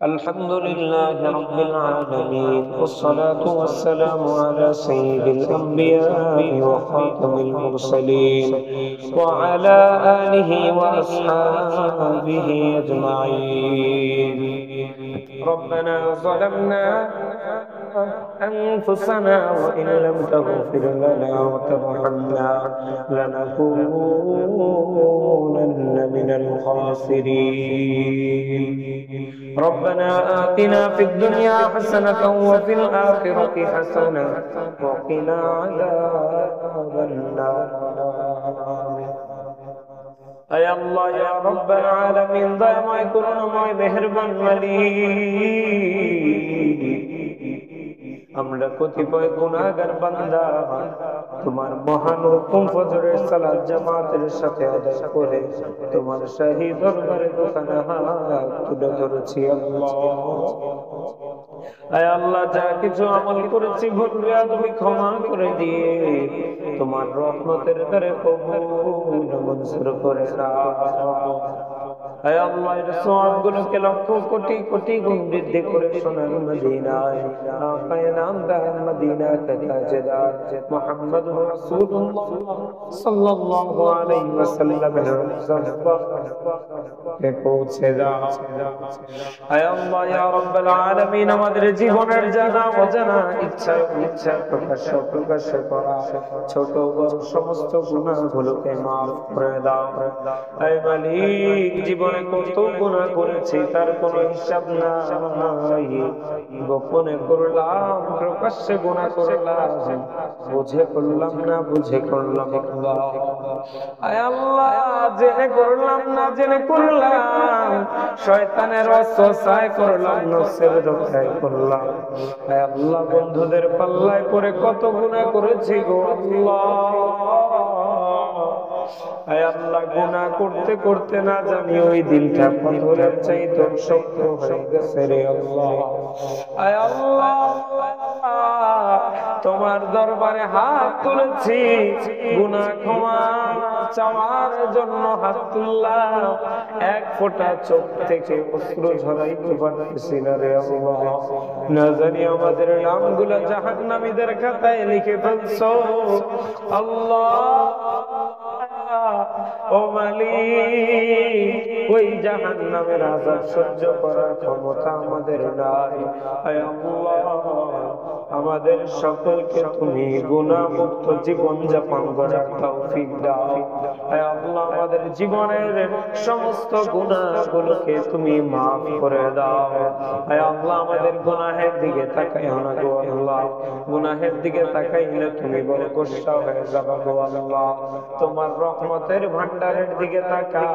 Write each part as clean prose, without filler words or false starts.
الحمد لله رب العالمين، والصلاة والسلام على سيد الأنبياء وخاتم المرسلين وعلى آله وأصحابه أجمعين. ربنا ظلمنا أنفسنا وإن لم تغفر لنا وترحمنا لنكونن من الخاسرين. ربنا آتنا في الدنيا حسنة وفي الآخرة حسنة وقنا عذاب النار. اے اللہ یا رب العالمین দয়াময় করুণাময় মেহেরবান মালিক, আমরা কতিপয় গুনাহগার বান্দা তোমার মহান হুকুম ফজরের সালাত জামাতের সাথে আদায় করে তোমার শাহী দরবারে দোকানে হাত তুলে ধরেছি। আল্লাহ, আয় আল্লাহ, যা কিছু আমল করেছি ভুল বেয়াদবি ক্ষমা করে দিয়ে তোমার রহমতের দ্বারে কবুল মঞ্জুর করে নাও। আয় আল্লাহ, এর সওয়াবগুলোকে লক্ষ কোটি কোটি গুণ বৃদ্ধি করে সোনার মদিনায় আকায়ে নামদার মদিনা কে তাজদার মুহাম্মদুর রাসূলুল্লাহ সাল্লাল্লাহু আলাইহি ওয়াসাল্লামের কে পৌঁছে দাও। আয় আল্লাহ ইয়া রাব্বাল আলামিন, আমাদের জীবনের জানা অজানা ইচ্ছা ইচ্ছা প্রকাশ্যে করা ছোট বড় সমস্ত গুনাহগুলোকে মাফ করে দাও। আয় মালিক, জীবনে কত গুনাহ করেছি তার কোনো হিসাব নাই। গোপনে করলাম, প্রকাশ্যে গুনাহ করলাম, বুঝে করলাম না বুঝে করলাম। আয় আল্লাহ, জেনে করলাম না জেনে করলাম, শয়তানের ওয়াসওয়াসায় করলাম, নফসের ধোঁকায় করলাম। আয় আল্লাহ, বন্ধুদের পাল্লায় পড়ে কত গুনাহ করেছি গো আল্লাহ। আয় আল্লাহ, গুনাহ করতে করতে না জানি ওই দিলটা পাথরের চাইতে শক্ত হয়ে গেছে রে আল্লাহ। আয় আল্লাহ, তোমার দরবারে হাত তুলেছি গুনাহ ক্ষমা চাওয়ার জন্য হাত তুললাম, এক ফোঁটা চোখ থেকে অশ্রু ঝরাইতে পারতেছি না রে আল্লাহ। না জানি আমাদের নামগুলো জাহান্নামীদের খাতায় লিখে ফেলছো আল্লাহ। ও মালিক, ওই জাহান্নামের আযাব সহ্য করার ক্ষমতা আমাদের নাই। আয় আল্লাহ, আমাদের সকলকে তুমি গুনাহ মুক্ত জীবন যাপন করার তৌফিক দাও। আয় আল্লাহ, আমাদের জীবনের সমস্ত গুনাহগুলোকে তুমি মাফ করে দাও। আয় আল্লাহ, আমাদের গুনাহের দিকে তাকাইও না গো আল্লাহ। গুনাহের দিকে তাকাইলে তুমি বড় গোসা হয়ে যাবে গো আল্লাহ। তোমার রহমতের ভান্ডারের দিকে তাকাও।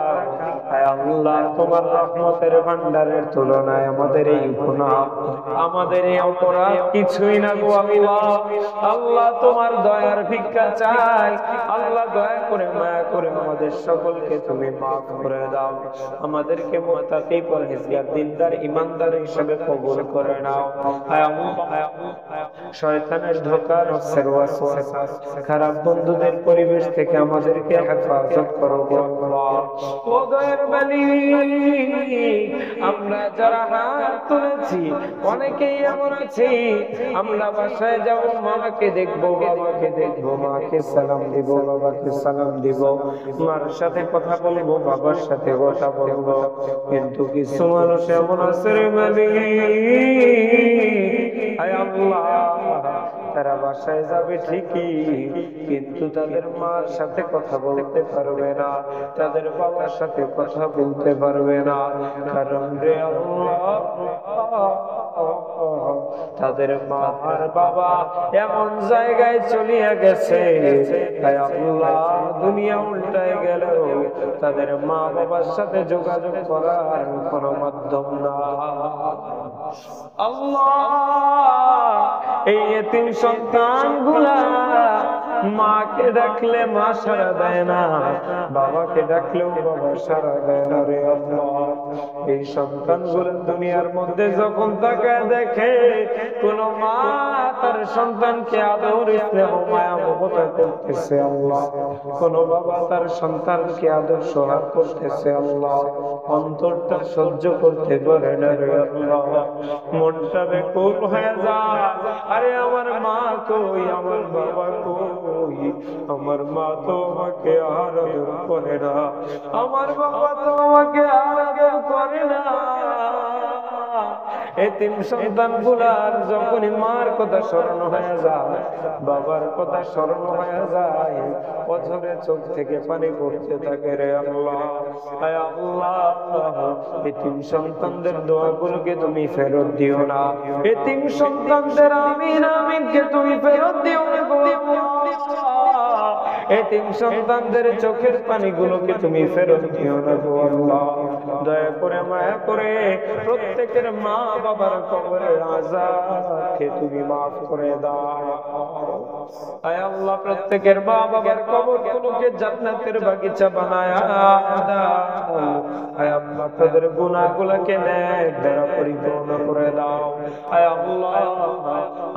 আয় আল্লাহ, তোমার রহমতের ভান্ডারের তুলনায় আমাদের এই গুনাহ, আমাদের এই অপরাধ কিছুই না গো আল্লাহ। আল্লাহ, তোমার দয়ার ভিক্ষা চাই। আল্লাহ, দয়া করে মায়া করে আমাদের সকলকে তুমি মাফ করে দাও। আমাদেরকে মুত্তাকি পরহেজগার দিনদার ঈমানদার হিসেবে কবুল করে নাও। আয় আল্লাহ, শয়তানের ধোঁকা, নফসের ওয়াসওয়াসা, খারাপ বন্ধুদের পরিবেশ থেকে আমাদেরকে হেফাজত করো গো আল্লাহ। ও দয়ার মালিক, আমরা যারা হাত তুলেছি অনেকেই এমন আছি, আমরা বাসায় যাব, মাকে দেখবো, বাবাকে দেখবো, মাকে সালাম দিব, বাবাকে সালাম দিব, মার সাথে কথা বলবো, বাবার সাথে কথা বলবো, কিন্তু কিছু মানুষ এমন আছে রে মালিক, আয় আল্লাহ, তারা বাসায় যাবে ঠিকই কিন্তু তাদের মার সাথে কথা বলতে পারবে না, তাদের বাবার সাথে কথা বলতে পারবে না। কারণ রে আল্লাহ, তাদের মা আর বাবা এমন জায়গায় চলিয়া গেছে, আয় আল্লাহ, দুনিয়া উল্টায় গেল, তাদের মা বাবার সাথে যোগাযোগ করার কোনো মাধ্যম না। আল্লাহ, এই এতিম সন্তানগুলা মাকে ডাকলে মা সাড়া দেয় না, বাবাকে ডাকলেও বাবা সাড়া দেয় না রে আল্লাহ। এই সন্তানগুলো দুনিয়ার মধ্যে যখন তাকায় দেখে কোন মা তার সন্তানকে আদর স্নেহ মায়া মমতা করতেছে আল্লাহ, কোন বাবা তার সন্তানকে আদর সোহাগ করতেছে আল্লাহ, অন্তরটা সহ্য করতে পারে না রে আল্লাহ, মনটা বেকুল হয়ে যায়। আরে আমার মা কই, আমার বাবা কই, আমার মা তো আমাকে আর আদর করে না, আমার বাবা তো আমাকে আর আদর করে না। এতিম সন্তানগুলার যখনই মার কথা স্মরণ হয়ে যায়, বাবার কথা স্মরণ হয়ে যায়, অঝরে চোখ থেকে পানি পড়তে থাকে রে আল্লাহ। আয় আল্লাহ, এতিম সন্তানদের দোয়াগুলোকে তুমি ফেরত দিও না, এতিম সন্তানদের আমিন আমিনকে তুমি ফেরত দিও না গো আল্লাহ, এতিম সন্তানদের চোখের পানিগুলোকে তুমি ফেরত দিও না গো আল্লাহ। দয়া করে মায়া করে প্রত্যেকের মা বাবার কবরের আযাবকে তুমি মাফ করে দাও। আয় আল্লাহ, প্রত্যেকের মা বাবার কবরগুলোকে জান্নাতের বাগিচা বানায় দাও। আয় আল্লাহ, তাদের গুনাহগুলোকে নেক দ্বারা পরিপূর্ণ করে দাও। আয় আল্লাহ,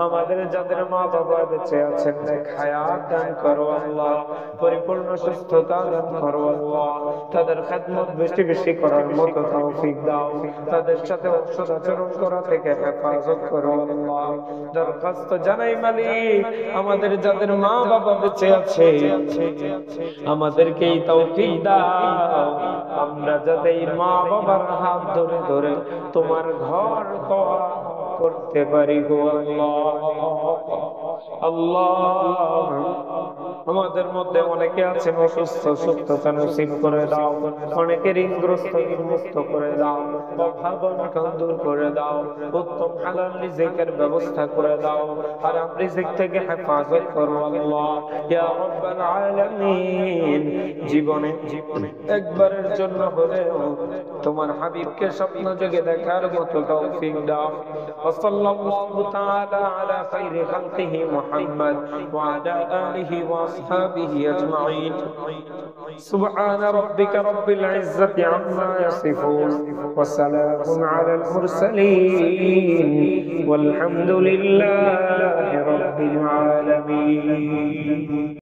আমাদের যাদের মা বাবা বেঁচে আছেন নেক হায়াত দান করো আল্লাহ, পরিপূর্ণ সুস্থতা দান করো আল্লাহ, তাদের খেদমত বেশি বেশি করার মতো তৌফিক দাও, তাদের সাথে সদাচরণ করা থেকে হেফাজত করো আল্লাহ। দরখাস্ত জানাই মালিক, আমাদের যাদের মা বাবা বেঁচে আছে আমাদেরকে এই তৌফিক দাও, আমরা যাতে এই মা বাবার হাত ধরে ধরে তোমার ঘর তওয়াফ করতে পারি গো আল্লাহ। আল্লাহ, আমাদের মধ্যে অনেকে আছেন অসুস্থ, সুস্থতা নসিব করে দাও, অনেকে ঋণগ্রস্ত মুক্ত করে দাও, অভাব অনটন দূর করে দাও, উত্তম হালাল রিজিকের ব্যবস্থা করে দাও, হারাম রিজিক থেকে হেফাজত করো আল্লাহ ইয়া রাব্বাল আলামিন। জীবনে একবারের জন্য হলেও তোমার হাবিবকে স্বপ্ন যোগে দেখার মতো তৌফিক দাও। সাল্লাল্লাহু তাআলা আলা খাইরি খালকিহি মুহাম্মদ ওয়া আলা আলিহি ওয়া আসহাবিহি আজমাইন। সুবহান রাব্বিকা রাব্বিল ইজ্জাতি আম্মা ইয়াসিফুন ওয়া সালামুন আলাল মুরসালিন ওয়াল হামদুলিল্লাহি রাব্বিল আলামিন।